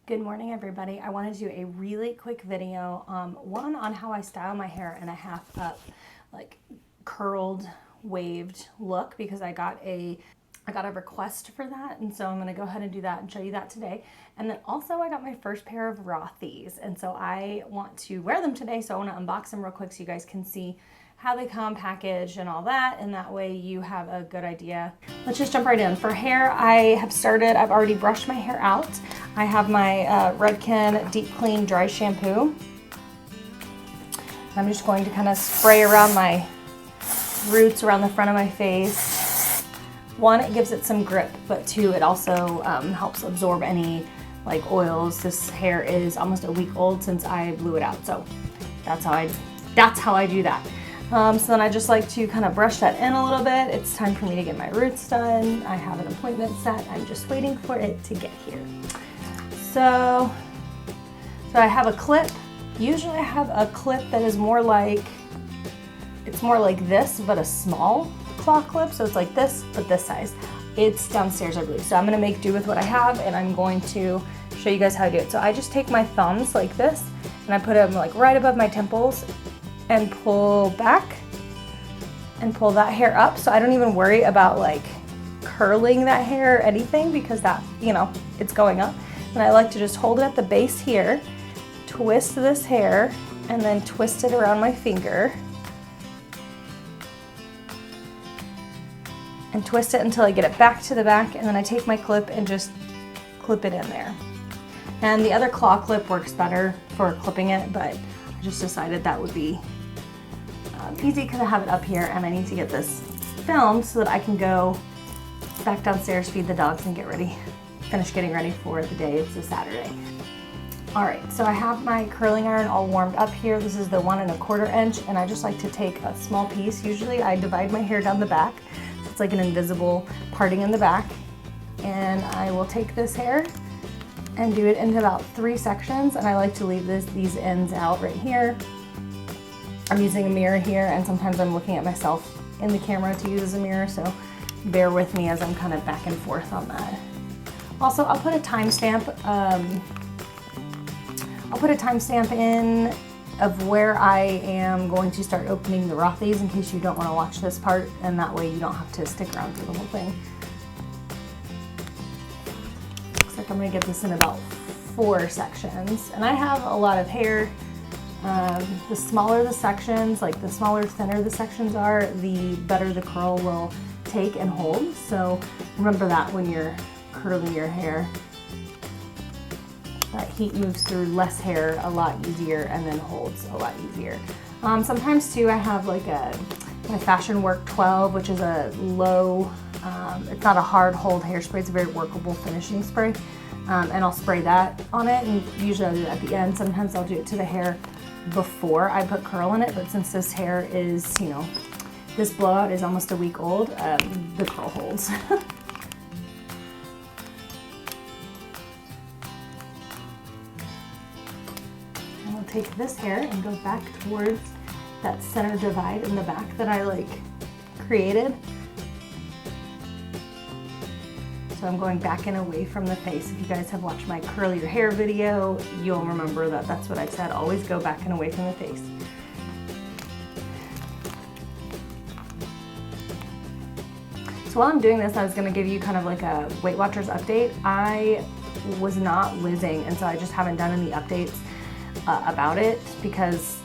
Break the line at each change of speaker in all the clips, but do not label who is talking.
Good morning, everybody. I wanted to do a really quick video, one on how I style my hair in a half up, like curled, waved look, because I got a request for that, and so I'm going to go ahead and do that and show you that today. And then also I got my first pair of Rothys, and so I want to wear them today, so I want to unbox them real quick so you guys can see how they come packaged and all that, and that way you have a good idea. Let's just jump right in. For hair, I've already brushed my hair out. I have my Redken Deep Clean Dry Shampoo. I'm just going to kind of spray around my roots around the front of my face. One, it gives it some grip, but two, it also helps absorb any like oils. This hair is almost a week old since I blew it out, so that's how I do that. So then I just like to kind of brush that in a little bit. It's time for me to get my roots done. I have an appointment set. I'm just waiting for it to get here. So I have a clip. Usually I have a clip that is more like this, but a small claw clip. So it's like this, but this size. It's downstairs, I believe. So I'm gonna make do with what I have, and I'm going to show you guys how to do it. So I just take my thumbs like this, and I put them like right above my temples, and pull back and pull that hair up, so I don't even worry about like curling that hair or anything, because that, you know, it's going up. And I like to just hold it at the base here, twist this hair, and then twist it around my finger and twist it until I get it back to the back, and then I take my clip and just clip it in there. And the other claw clip works better for clipping it, but I just decided that would be easy because I have it up here, and I need to get this filmed so that I can go back downstairs, feed the dogs, and finish getting ready for the day. It's a Saturday. All right, so I have my curling iron all warmed up here. This is the 1 1/4 inch, and I just like to take a small piece. Usually I divide my hair down the back, so it's like an invisible parting in the back. And I will take this hair and do it into about 3 sections, and I like to leave these ends out right here. I'm using a mirror here, and sometimes I'm looking at myself in the camera to use as a mirror, so bear with me as I'm kind of back and forth on that. Also, I'll put a timestamp in of where I am going to start opening the Rothys, in case you don't want to watch this part, and that way you don't have to stick around through the whole thing. Looks like I'm going to get this in about 4 sections, and I have a lot of hair. The smaller the sections, like the smaller, thinner the sections are, the better the curl will take and hold. So remember that when you're curling your hair. That heat moves through less hair a lot easier and then holds a lot easier. Sometimes too I have like my Fashion Work 12, which is a low, it's not a hard hold hairspray, it's a very workable finishing spray. And I'll spray that on it, and usually I'll do it at the end. Sometimes I'll do it to the hair before I put curl in it, but since this hair is, you know, this blowout is almost a week old, the curl holds. And I'll take this hair and go back towards that center divide in the back that I like created. So I'm going back and away from the face. If you guys have watched my curl your hair video, you'll remember that that's what I said. Always go back and away from the face. So while I'm doing this, I was gonna give you kind of like a Weight Watchers update. I was not losing, and so I just haven't done any updates about it, because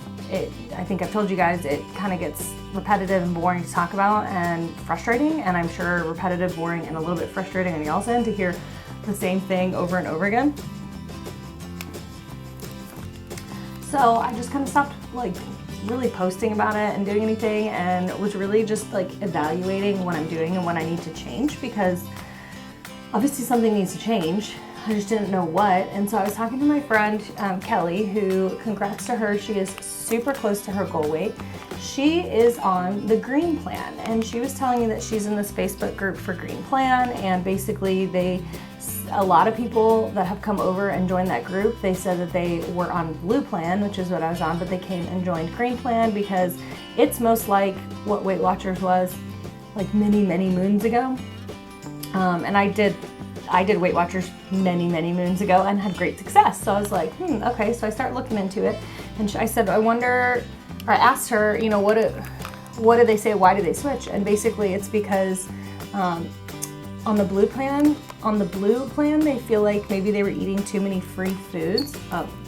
I think I've told you guys, it kind of gets repetitive and boring to talk about and frustrating, and I'm sure repetitive, boring, and a little bit frustrating on y'all's end to hear the same thing over and over again. So I just kind of stopped like really posting about it and doing anything, and was really just like evaluating what I'm doing and what I need to change, because obviously something needs to change. I just didn't know what. And so I was talking to my friend Kelly, who, congrats to her, she is super close to her goal weight. She is on the Green Plan, and she was telling me that she's in this Facebook group for Green Plan, and basically a lot of people that have come over and joined that group, they said that they were on Blue Plan, which is what I was on, but they came and joined Green Plan because it's most like what Weight Watchers was like many, many moons ago. And I did I did Weight Watchers many, many moons ago and had great success. So I was like, okay. So I start looking into it, and I said, I asked her, you know, what do they say? Why do they switch? And basically, it's because on the blue plan, they feel like maybe they were eating too many free foods.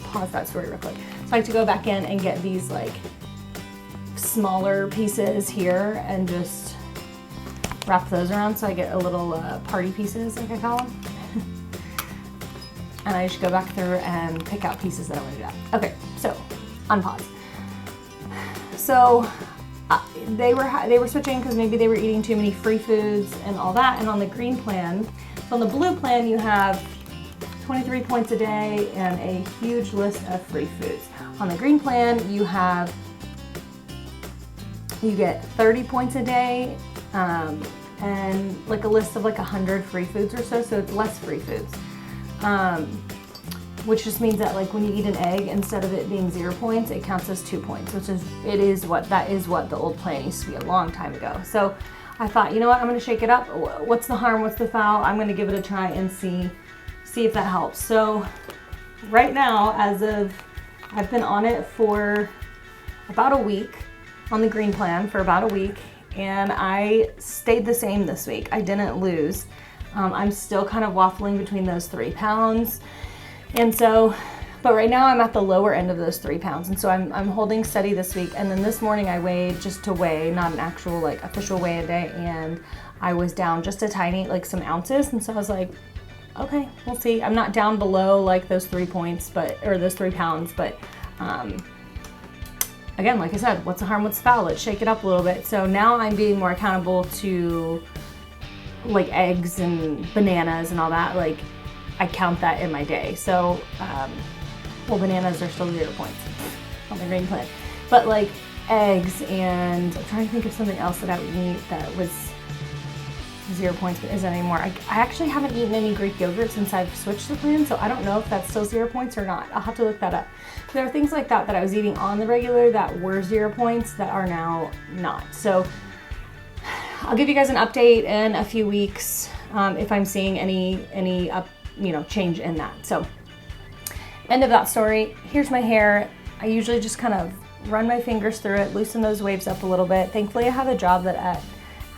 Pause that story real quick. So I like to go back in and get these like smaller pieces here and just wrap those around, so I get a little party pieces, like I call them. And I just go back through and pick out pieces that I want to do that. Okay, so unpause. So they were switching because maybe they were eating too many free foods and all that. And on the green plan, so on the blue plan, you have 23 points a day and a huge list of free foods. On the green plan, you get 30 points a day and like a list of like 100 free foods or so it's less free foods. Which just means that like when you eat an egg, instead of it being 0 points, it counts as 2 points, that is what the old plan used to be a long time ago. So I thought, you know what, I'm gonna shake it up. What's the harm, what's the foul? I'm gonna give it a try and see if that helps. So right now, I've been on it for about a week, on the green plan for about a week, and I stayed the same this week. I didn't lose. I'm still kind of waffling between those 3 pounds. And so, but right now I'm at the lower end of those 3 pounds. And so I'm holding steady this week. And then this morning I weighed just to weigh, not an actual like official weigh a day. And I was down just a tiny, like some ounces. And so I was like, okay, we'll see. I'm not down below like those 3 points, or those 3 pounds, but, again, like I said, what's the harm, what's the foul? Let's shake it up a little bit. So now I'm being more accountable to like eggs and bananas and all that. Like I count that in my day. So, well, bananas are still 0 points on the green plan, but like eggs, and I'm trying to think of something else that I would eat that was 0 points, but isn't anymore. I actually haven't eaten any Greek yogurt since I've switched the plan, so I don't know if that's still 0 points or not. I'll have to look that up. There are things like that I was eating on the regular that were 0 points that are now not. So I'll give you guys an update in a few weeks if I'm seeing any change in that. So end of that story. Here's my hair. I usually just kind of run my fingers through it, loosen those waves up a little bit. Thankfully, I have a job that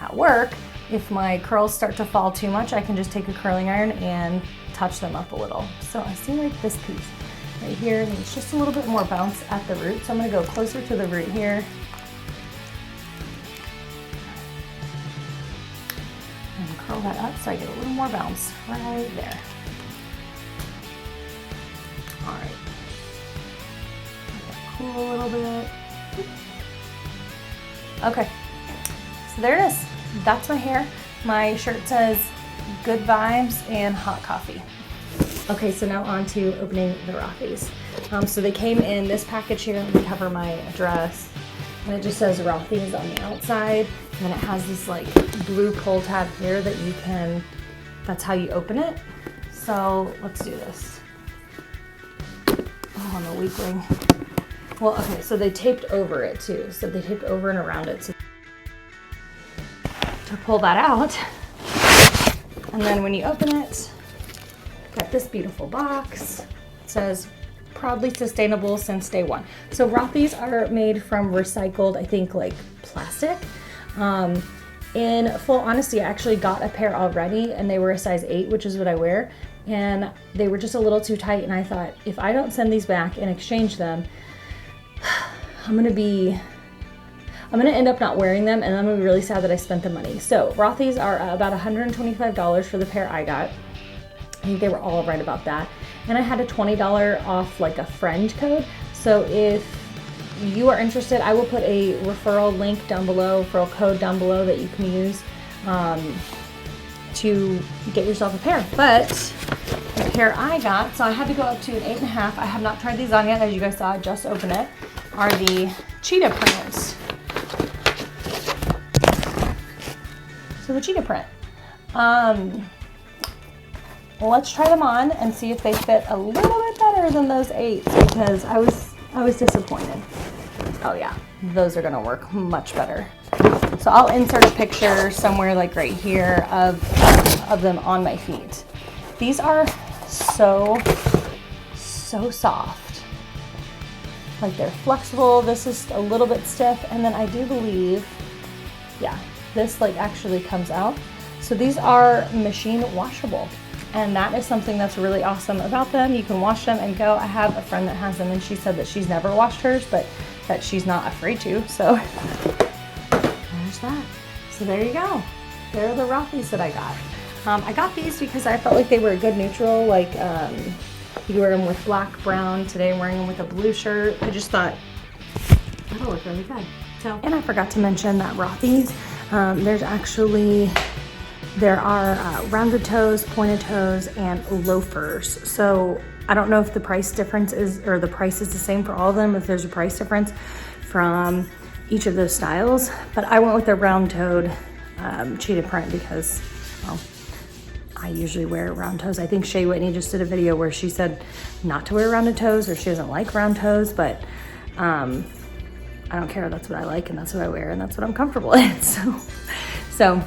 at work, if my curls start to fall too much, I can just take a curling iron and touch them up a little. So I see like this piece right here needs just a little bit more bounce at the root. So I'm gonna go closer to the root here. And curl that up so I get a little more bounce right there. All right. Cool a little bit. Okay, so there it is. That's my hair. My shirt says good vibes and hot coffee. Okay, so now on to opening the Rothys. So they came in this package here. Let me cover my address. And it just says Rothys on the outside. And then it has this like blue pull tab here that you can, that's how you open it. So let's do this. Oh, I'm a weakling. Well, okay, so they taped over it too. So they taped over and around it. So to pull that out, and then when you open it, got this beautiful box. It says proudly sustainable since day one. So Rothys are made from recycled, I think, like plastic. In full honesty, I actually got a pair already and they were a size 8, which is what I wear, and they were just a little too tight, and I thought, if I don't send these back and exchange them, I'm gonna end up not wearing them, and I'm gonna be really sad that I spent the money. So Rothys are about $125 for the pair I got. I think they were all right about that. And I had a $20 off, like a friend code. So if you are interested, I will put a referral link down below, referral code down below that you can use to get yourself a pair. But the pair I got, so I had to go up to an 8.5. I have not tried these on yet, as you guys saw, I just opened it, are the cheetah prints. So the cheetah print. Let's try them on and see if they fit a little bit better than those 8s, because I was disappointed. Oh yeah, those are gonna work much better. So I'll insert a picture somewhere like right here of them on my feet. These are so soft. Like they're flexible. This is a little bit stiff, and then I do believe, yeah, this like actually comes out. So these are machine washable, and that is something that's really awesome about them. You can wash them and go. I have a friend that has them, and she said that she's never washed hers, but that she's not afraid to. So there's that. So there you go. There are the Rothys that I got. I got these because I felt like they were a good neutral, like you can wear them with black, brown. Today I'm wearing them with a blue shirt. I just thought that'll look really good. So, and I forgot to mention that Rothys, there are rounded toes, pointed toes, and loafers. So I don't know if the price difference is, or the price is the same for all of them, if there's a price difference from each of those styles, but I went with the round-toed cheetah print because, well, I usually wear round toes. I think Shay Whitney just did a video where she said not to wear rounded toes, or she doesn't like round toes, but I don't care. That's what I like, and that's what I wear, and that's what I'm comfortable in. So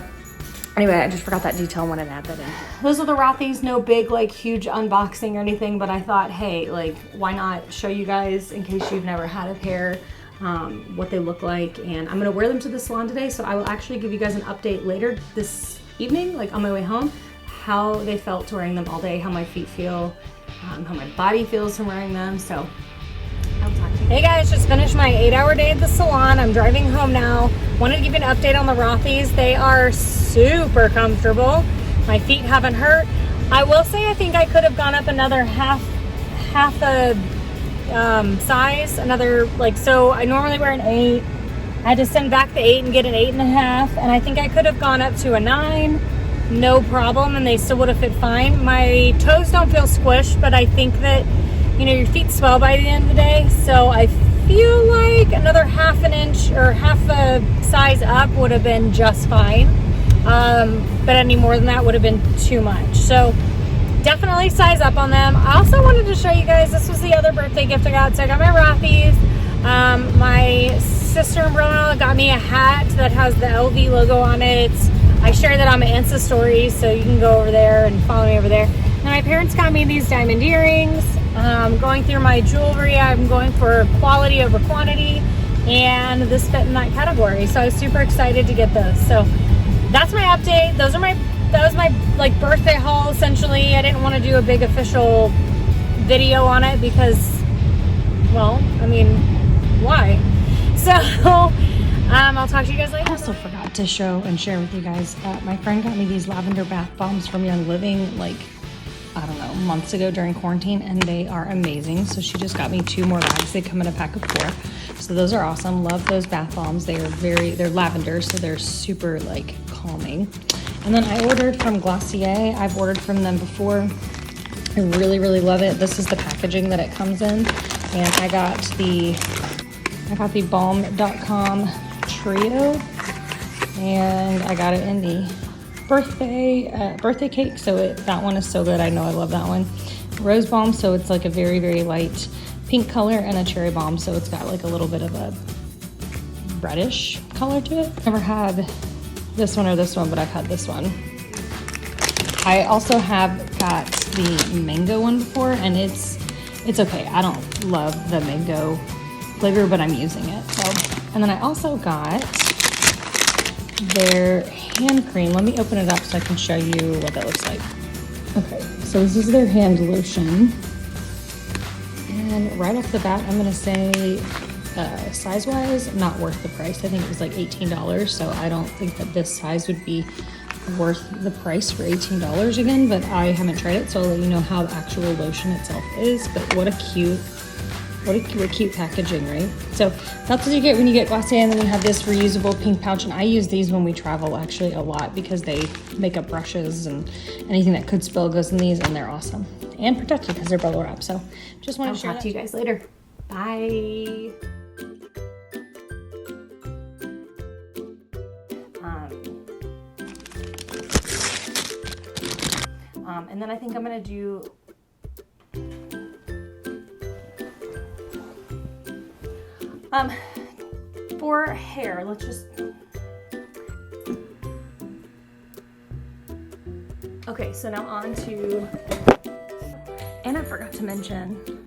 anyway, I just forgot that detail and wanted to add that in. Those are the Rothys. No big, like, huge unboxing or anything, but I thought, hey, like, why not show you guys, in case you've never had a pair, what they look like. And I'm gonna wear them to the salon today, so I will actually give you guys an update later this evening, like on my way home, how they felt wearing them all day, how my feet feel, how my body feels from wearing them. So I'll talk to you. Hey guys, just finished my 8-hour day at the salon. I'm driving home now. Wanted to give you an update on the Rothys. They are super comfortable. My feet haven't hurt. I will say I think I could have gone up another half a size, another, like, so I normally wear an 8. I had to send back the 8 and get an 8.5, and I think I could have gone up to a 9, no problem, and they still would have fit fine. My toes don't feel squished, but I think that, you know, your feet swell by the end of the day, so I feel like another half an inch or half a size up would have been just fine, but any more than that would have been too much. So definitely size up on them. I also wanted to show you guys, this was the other birthday gift I got. So I got my Rothys. My sister and brother-in-law got me a hat that has the LV logo on it. I share that on my Insta stories, so you can go over there and follow me over there. And my parents got me these diamond earrings. Going through my jewelry, I'm going for quality over quantity, and this fit in that category. So I was super excited to get those. So that's my update. That was my like birthday haul essentially. I didn't want to do a big official video on it because, well, I mean, why? So I'll talk to you guys later. I also forgot to show and share with you guys, my friend got me these lavender bath bombs from Young Living, like, I don't know, months ago during quarantine, and they are amazing. So she just got me 2 more bags. They come in a pack of 4. So those are awesome. Love those bath bombs. They're lavender, so they're super like calming. And then I ordered from Glossier. I've ordered from them before. I really, really love it. This is the packaging that it comes in. And I got the Balm.com Trio, and I got it in the birthday cake. So that one is so good. I know I love that one. Rose balm, so it's like a very, very light pink color, and a cherry balm, so it's got like a little bit of a reddish color to it. Never had this one or this one, but I've had this one. I also have got the mango one before, and it's okay. I don't love the mango flavor, but I'm using it. So, and then I also got their hand cream. Let me open it up so I can show you what that looks like. Okay, so this is their hand lotion. And right off the bat, I'm gonna say size-wise, not worth the price. I think it was like $18, so I don't think that this size would be worth the price for $18 again, but I haven't tried it, so I'll let you know how the actual lotion itself is. But what a cute packaging, right? So that's what you get when you get Glossier, and then you have this reusable pink pouch, and I use these when we travel actually a lot because they makeup brushes and anything that could spill goes in these, and they're awesome and protected because they're bubble wrap. So just want to share that to you guys later. Bye. And then I think I'm gonna do for hair, let's just, Okay, so now on to, and I forgot to mention,